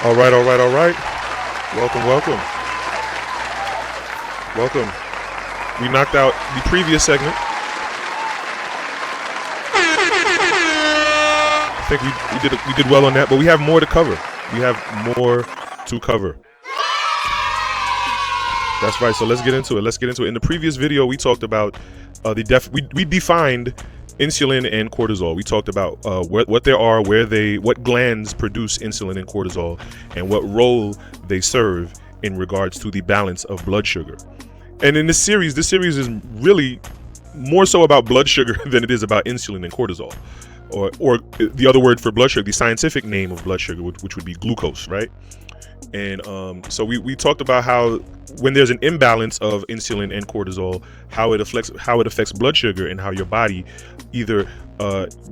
All right, all right, all right. Welcome, welcome, welcome. We knocked out the previous segment. I think we did well on that, but we have more to cover. We have more to cover. That's right. So let's get into it. In the previous video, we talked about we defined insulin and cortisol. We talked about what they are, what glands produce insulin and cortisol, and what role they serve in regards to the balance of blood sugar. And in this series is really more so about blood sugar than it is about insulin and cortisol, or the other word for blood sugar, the scientific name of blood sugar, which would be glucose, right? And so we talked about how when there's an imbalance of insulin and cortisol, how it affects blood sugar, and how your body either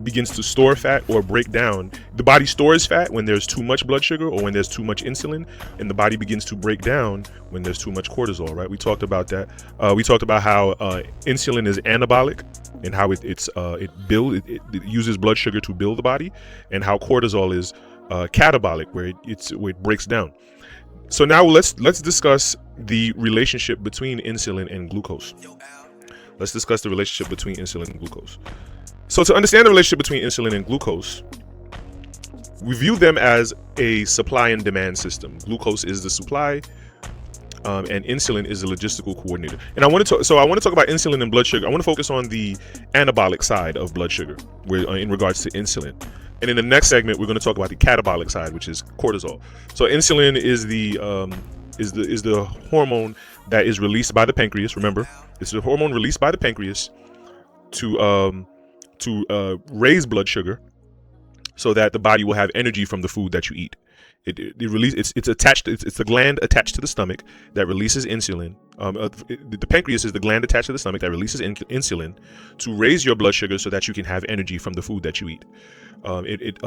begins to store fat or break down. The body stores fat when there's too much blood sugar or when there's too much insulin, and the body begins to break down when there's too much cortisol, right? We talked about that. We talked about how insulin is anabolic and how it uses blood sugar to build the body, and how cortisol is catabolic, where it breaks down. So now let's discuss the relationship between insulin and glucose. Let's discuss the relationship between insulin and glucose. So to understand the relationship between insulin and glucose, we view them as a supply and demand system. Glucose is the supply, and insulin is the logistical coordinator. And I want to talk about insulin and blood sugar. I want to focus on the anabolic side of blood sugar, where in regards to insulin. And in the next segment, we're going to talk about the catabolic side, which is cortisol. So insulin is the hormone that is released by the pancreas. Remember, it's the hormone released by the pancreas to raise blood sugar, so that the body will have energy from the food that you eat. It's the gland attached to the stomach that releases insulin. The pancreas is the gland attached to the stomach that releases insulin to raise your blood sugar so that you can have energy from the food that you eat. It's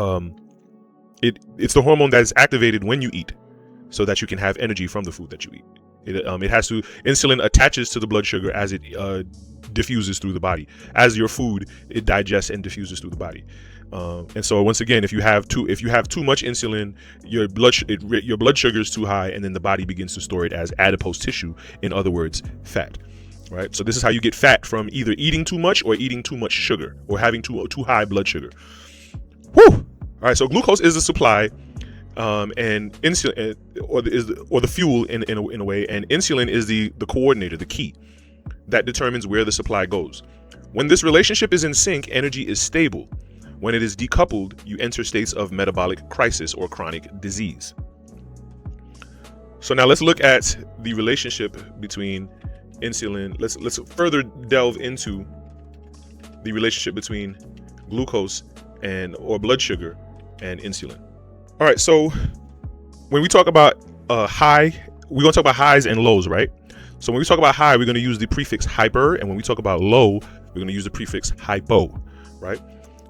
the hormone that is activated when you eat, so that you can have energy from the food that you eat. Insulin attaches to the blood sugar as it diffuses through the body. As your food, it digests and diffuses through the body. And so once again, if you have too much insulin, your blood sugar is too high, and then the body begins to store it as adipose tissue. In other words, fat. Right. So this is how you get fat, from either eating too much or eating too much sugar, or having too high blood sugar. Woo! All right. So glucose is the supply, and insulin or the fuel in a way, and insulin is the coordinator, the key that determines where the supply goes. When this relationship is in sync, energy is stable. When it is decoupled, you enter states of metabolic crisis or chronic disease. So now let's look at the relationship between insulin. Let's further delve into the relationship between glucose or blood sugar and insulin. All right, so when we talk about high, we're going to talk about highs and lows, right? So when we talk about high, we're going to use the prefix hyper, and when we talk about low, we're going to use the prefix hypo, right?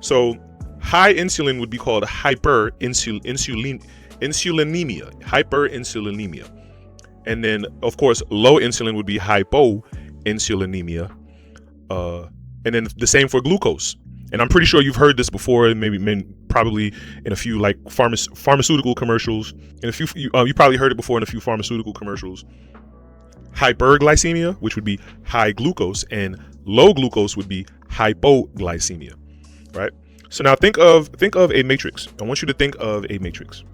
So high insulin would be called hyperinsulinemia, hyperinsulinemia. And then, of course, low insulin would be hypoinsulinemia. And then the same for glucose. And I'm pretty sure you've heard this before, probably in a few like pharmaceutical commercials. You probably heard it before in a few pharmaceutical commercials. Hyperglycemia, which would be high glucose, and low glucose would be hypoglycemia, right? So now think of a matrix. I want you to think of a matrix,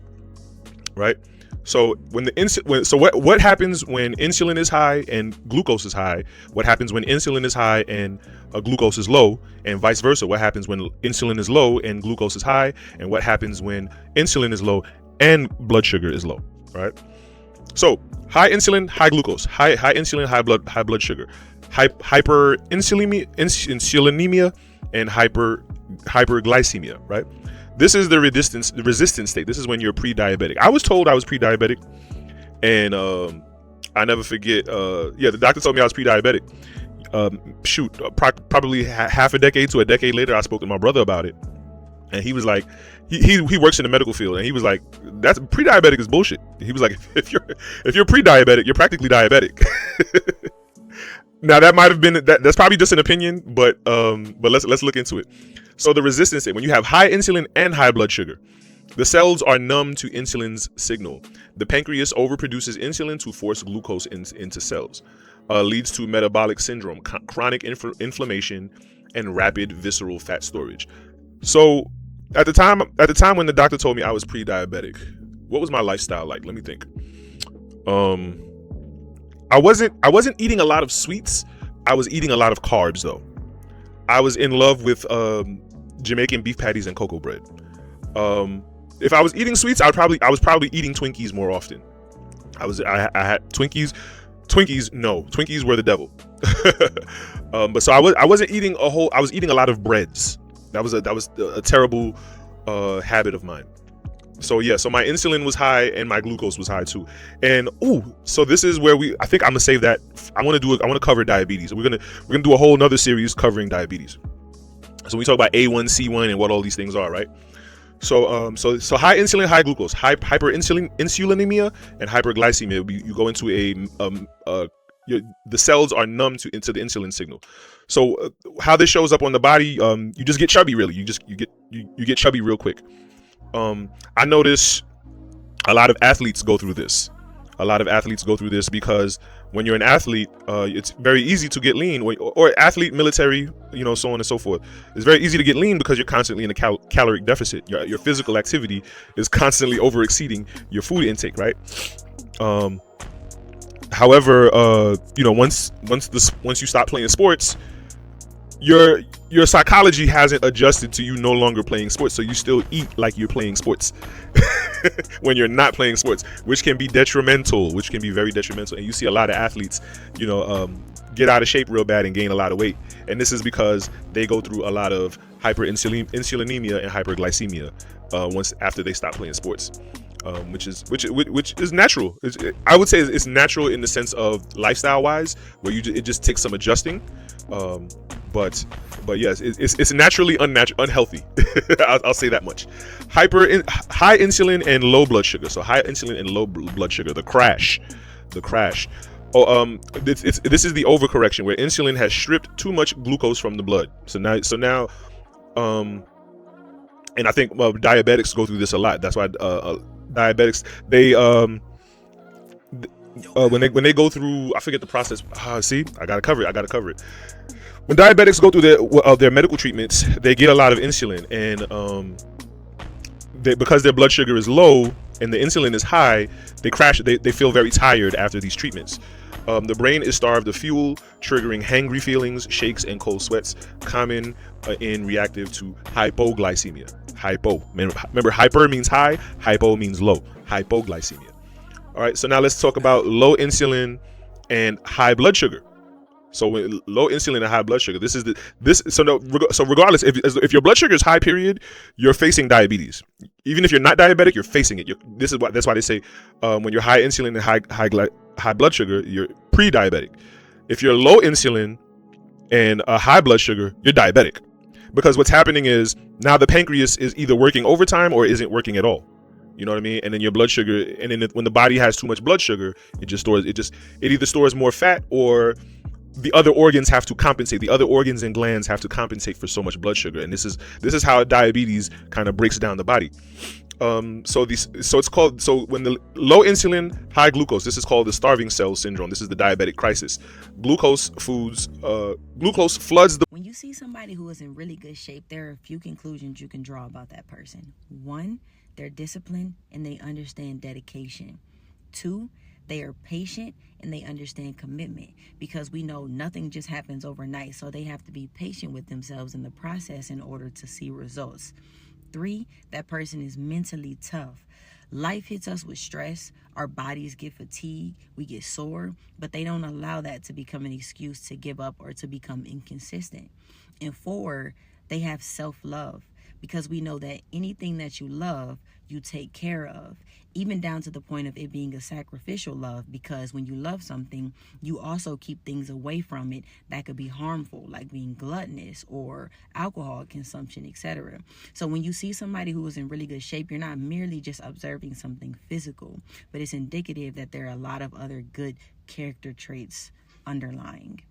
right? So what happens when insulin is high and glucose is high? What happens when insulin is high and glucose is low? And vice versa. What happens when insulin is low and glucose is high? And what happens when insulin is low and blood sugar is low, right? So high insulin, high glucose, high insulin, high blood sugar, hyperinsulinemia, and hyperglycemia, right? This is the resistance state. This is when you're pre-diabetic. I was told I was pre-diabetic, and I never forget. The doctor told me I was pre-diabetic. Probably half a decade to a decade later, I spoke to my brother about it, and he was like, he works in the medical field, and he was like, that's pre-diabetic is bullshit. He was like, if you're pre-diabetic, you're practically diabetic. Now that might have been that's probably just an opinion, but let's look into it. So the resistance state, when you have high insulin and high blood sugar, The cells are numb to insulin's signal. The pancreas overproduces insulin to force glucose into cells. Leads to metabolic syndrome, chronic inflammation, and rapid visceral fat storage. So, at the time when the doctor told me I was pre-diabetic, what was my lifestyle like? Let me think. Um, I wasn't eating a lot of sweets. I was eating a lot of carbs though. I was in love with Jamaican beef patties and cocoa bread. If I was eating sweets, I was probably eating Twinkies more often. I had Twinkies. Twinkies were the devil. But so I wasn't eating a whole. I was eating a lot of breads. That was a terrible habit of mine. So yeah, so my insulin was high and my glucose was high too. And so this is where I think I'm gonna save that. I want to cover diabetes. We're gonna do a whole nother series covering diabetes. So we talk about A1C1 and what all these things are, right? So high insulin, high glucose, hyperinsulinemia, and hyperglycemia. You go into the cells are numb into the insulin signal. So how this shows up on the body, you just get chubby. Really, you get chubby real quick. I notice a lot of athletes go through this. Because when you're an athlete, it's very easy to get lean, or athlete, military, so on and so forth. It's very easy to get lean because you're constantly in a caloric deficit. Your physical activity is constantly over exceeding your food intake, right? However, once you stop playing sports, your psychology hasn't adjusted to you no longer playing sports, so you still eat like you're playing sports when you're not playing sports, which can be very detrimental. And you see a lot of athletes, get out of shape real bad and gain a lot of weight, and this is because they go through a lot of hyperinsulinemia and hyperglycemia once after they stop playing sports. Which is natural. I would say it's natural in the sense of lifestyle wise, where it just takes some adjusting. But yes, it's naturally unhealthy. I'll say that much. High insulin and low blood sugar. So high insulin and low blood sugar, the crash. This is the overcorrection, where insulin has stripped too much glucose from the blood. So now, and I think diabetics go through this a lot. That's why diabetics, they when they go through, I forget the process. See, I gotta cover it. When diabetics go through their medical treatments, they get a lot of insulin, and because their blood sugar is low and the insulin is high, they crash. They feel very tired after these treatments. The brain is starved of fuel, triggering hangry feelings, shakes, and cold sweats, common in reactive to hypoglycemia. Remember, hyper means high, hypo means low. Hypoglycemia. All right, so now let's talk about low insulin and high blood sugar. So when low insulin and high blood sugar, so regardless, if your blood sugar is high, period, you're facing diabetes. Even if you're not diabetic, you're facing it. That's why they say when you're high insulin and high blood sugar, you're pre-diabetic. If you're low insulin and a high blood sugar, you're diabetic. Because what's happening is now the pancreas is either working overtime or isn't working at all. You know what I mean? And then your blood sugar, and then when the body has too much blood sugar, it either stores more fat, or the other organs have to compensate. The other organs and glands have to compensate for so much blood sugar. And this is how diabetes kind of breaks down the body. When the low insulin, high glucose, this is called the starving cell syndrome. This is the diabetic crisis. Glucose floods the. When you see somebody who is in really good shape, there are a few conclusions you can draw about that person. 1, they're disciplined and they understand dedication. 2, they are patient and they understand commitment, because we know nothing just happens overnight, so they have to be patient with themselves in the process in order to see results. 3, that person is mentally tough. Life hits us with stress, our bodies get fatigued, we get sore, but they don't allow that to become an excuse to give up or to become inconsistent. And 4, they have self-love, because we know that anything that you love, you take care of, even down to the point of it being a sacrificial love, because when you love something, you also keep things away from it that could be harmful, like being gluttonous or alcohol consumption, etc. So when you see somebody who is in really good shape, you're not merely just observing something physical, but it's indicative that there are a lot of other good character traits underlying.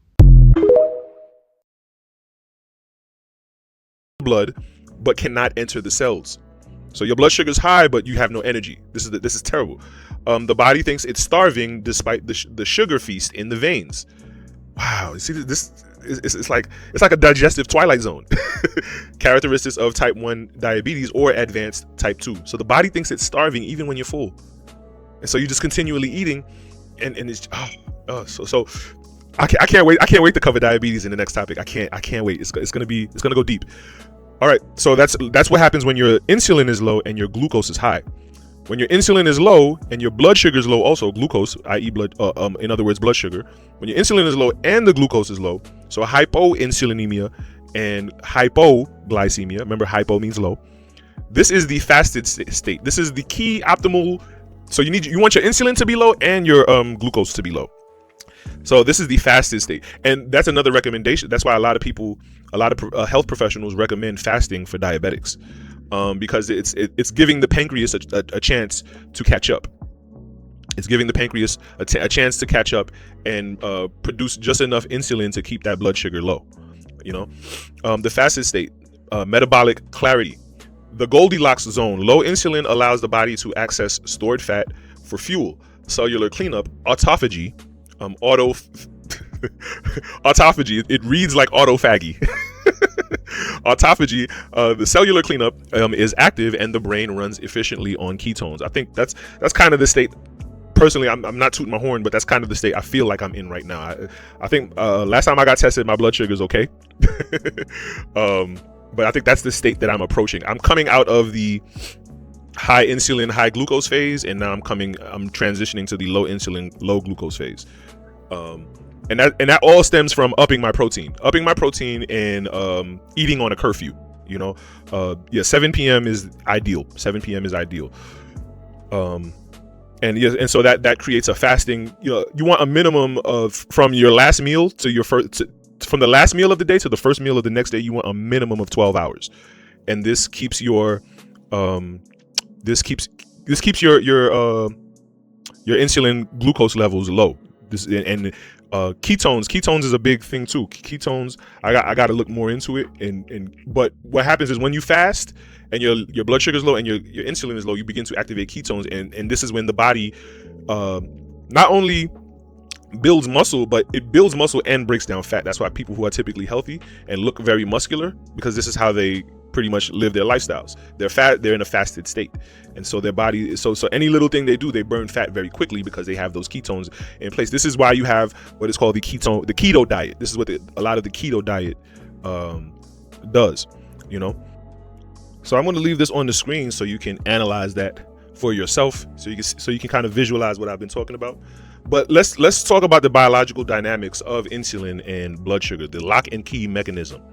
Blood, but cannot enter the cells. So your blood sugar's high, but you have no energy. This is terrible. The body thinks it's starving despite the sugar feast in the veins. Wow, you see this? It's like a digestive twilight zone. Characteristics of type 1 diabetes or advanced type 2. So the body thinks it's starving even when you're full, and so you're just continually eating, and it's so I can't wait. I can't wait to cover diabetes in the next topic. I can't wait. It's gonna go deep. All right, so that's what happens when your insulin is low and your glucose is high. When your insulin is low and your blood sugar is low, also glucose, i.e. blood, in other words, blood sugar. When your insulin is low and the glucose is low, so hypoinsulinemia and hypoglycemia. Remember, hypo means low. This is the fasted state. This is the key optimal. So you want your insulin to be low and your glucose to be low. So this is the fasted state, and that's another recommendation. That's why a lot of health professionals recommend fasting for diabetics, because it's giving the pancreas a chance to catch up. It's giving the pancreas a chance to catch up and produce just enough insulin to keep that blood sugar low. The fasted state, metabolic clarity, the Goldilocks zone. Low insulin allows the body to access stored fat for fuel. Cellular cleanup, autophagy. Autophagy. It reads like autophagy. Autophagy. The cellular cleanup is active, and the brain runs efficiently on ketones. I think that's kind of the state. Personally, I'm not tooting my horn, but that's kind of the state I feel like I'm in right now. I think last time I got tested, my blood sugar is okay. But I think that's the state that I'm approaching. I'm coming out of the high insulin, high glucose phase, and now I'm transitioning to the low insulin, low glucose phase. And that all stems from upping my protein and eating on a curfew. 7 p.m. is ideal. 7 p.m. is ideal. And so that creates a fasting. You want a minimum of from your last meal to your first. From the last meal of the day to the first meal of the next day, you want a minimum of 12 hours, and this keeps your this keeps your insulin glucose levels low. Ketones is a big thing too. Ketones, I got to look more into it. But what happens is when you fast and your blood sugar is low and your insulin is low, you begin to activate ketones, and this is when the body not only builds muscle, but it builds muscle and breaks down fat. That's why people who are typically healthy and look very muscular, because this is how they pretty much live their lifestyles. They're in a fasted state, and so their body so any little thing they do, they burn fat very quickly because they have those ketones in place. This is why you have what is called the keto diet. This is what a lot of the keto diet does. So I'm going to leave this on the screen so you can analyze that for yourself, so you can kind of visualize what I've been talking about. But let's talk about the biological dynamics of insulin and blood sugar, the lock and key mechanism.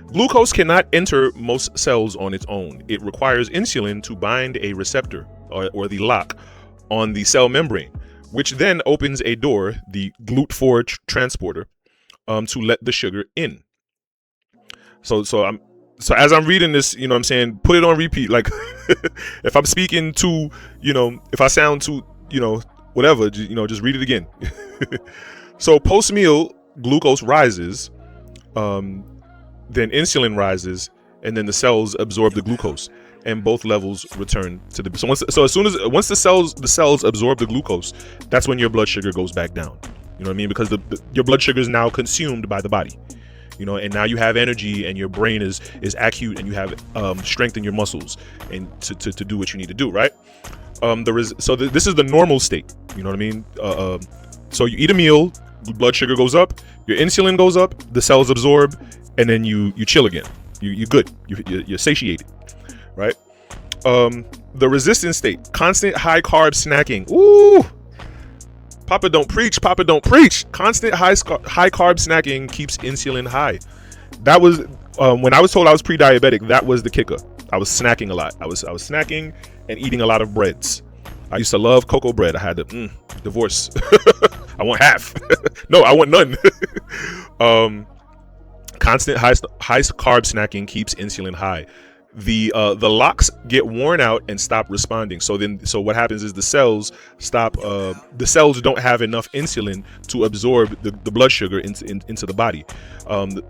Glucose cannot enter most cells on its own. It requires insulin to bind a receptor or the lock on the cell membrane, which then opens a door, the GLUT4 transporter, to let the sugar in. So as I'm reading this, what I'm saying, put it on repeat. Like if I'm speaking too, if I sound too, whatever, just read it again. So post-meal, glucose rises, then insulin rises, and then the cells absorb the glucose, and both levels return to the. Once the cells absorb the glucose, that's when your blood sugar goes back down. You know what I mean? Because your blood sugar is now consumed by the body. And now you have energy, and your brain is acute, and you have strength in your muscles, and to do what you need to do, right? This is the normal state. You know what I mean? So you eat a meal, blood sugar goes up, your insulin goes up, the cells absorb, and then you chill again. You're good. You're satiated, right? The resistance state, constant high carb snacking. Ooh, Papa don't preach. Papa don't preach. Constant high carb snacking keeps insulin high. That was when I was told I was pre-diabetic. That was the kicker. I was snacking a lot. I was snacking and eating a lot of breads. I used to love cocoa bread. I had to divorce. I want half. No, I want none. Constant high carb snacking keeps insulin high. the locks get worn out and stop responding. So what happens is the cells stop. The cells don't have enough insulin to absorb the blood sugar into the body.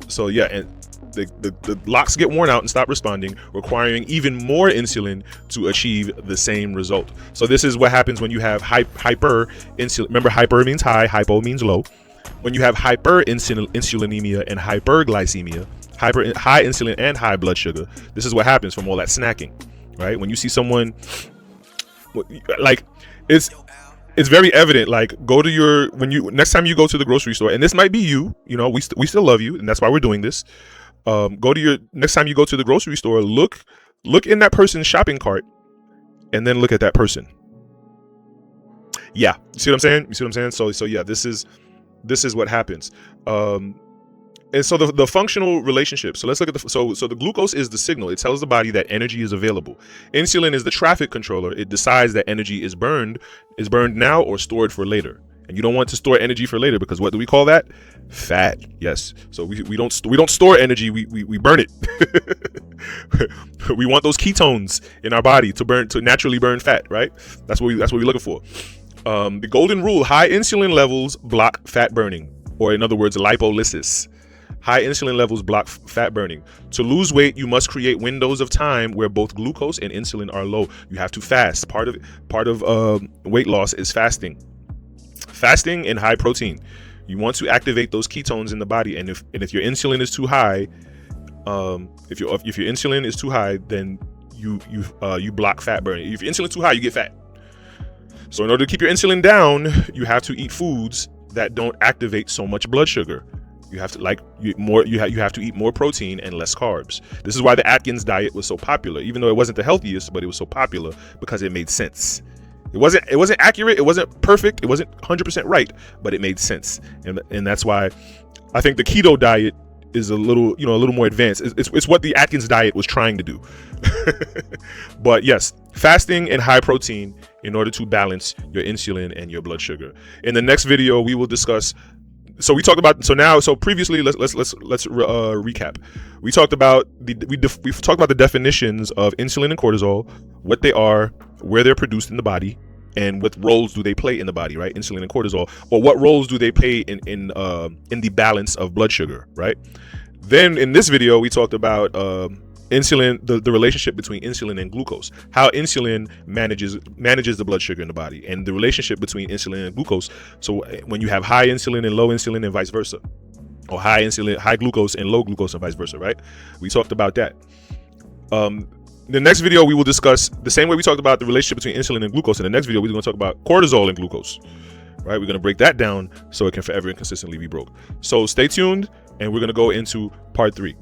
So yeah, and the locks get worn out and stop responding, requiring even more insulin to achieve the same result. So this is what happens when you have hyper insulin. Remember, hyper means high, hypo means low. When you have hyperinsulinemia and hyperglycemia, high insulin and high blood sugar, this is what happens from all that snacking, right? When you see someone, like, it's very evident. Like, go to next time you go to the grocery store, and this might be you know, we still love you, and that's why we're doing this. Next time you go to the grocery store, look in that person's shopping cart, and then look at that person. Yeah, you see what I'm saying? So yeah, this is what happens. And so the functional relationship. So let's look at so the glucose is the signal. It tells the body that energy is available. Insulin is the traffic controller. It decides that energy is burned now or stored for later. And you don't want to store energy for later, because what do we call that? Fat. Yes. So we don't store energy. We burn it. We want those ketones in our body to naturally burn fat, right? That's what we're looking for. The golden rule: high insulin levels block fat burning, or in other words, lipolysis. High insulin levels block fat burning. To lose weight, you must create windows of time where both glucose and insulin are low. You have to fast. Part of weight loss is fasting. Fasting and high protein. You want to activate those ketones in the body, and if your insulin is too high, if your insulin is too high, then you block fat burning. If your insulin is too high, you get fat. So in order to keep your insulin down, you have to eat foods that don't activate so much blood sugar. You have to you have to eat more protein and less carbs. This is why the Atkins diet was so popular, even though it wasn't the healthiest, but it was so popular because it made sense. It wasn't accurate, it wasn't perfect, it wasn't 100% right, but it made sense. And that's why I think the keto diet is a little more advanced. It's what the Atkins diet was trying to do. But yes, fasting and high protein in order to balance your insulin and your blood sugar. In the next video, we will discuss. So we talked about previously. Let's recap. We talked about the definitions of insulin and cortisol, what they are, where they're produced in the body, and what roles do they play in the body, right? Insulin and cortisol, or what roles do they play in the balance of blood sugar, right? Then in this video, we talked about insulin, the relationship between insulin and glucose, how insulin manages the blood sugar in the body, and the relationship between insulin and glucose. So when you have high insulin and low insulin, and vice versa, or high glucose and low glucose, and vice versa, right? We talked about that. The next video, we will discuss the same way we talked about the relationship between insulin and glucose. In the next video, we're going to talk about cortisol and glucose, right? We're going to break that down so it can forever and consistently be broke. So stay tuned, and we're going to go into part 3.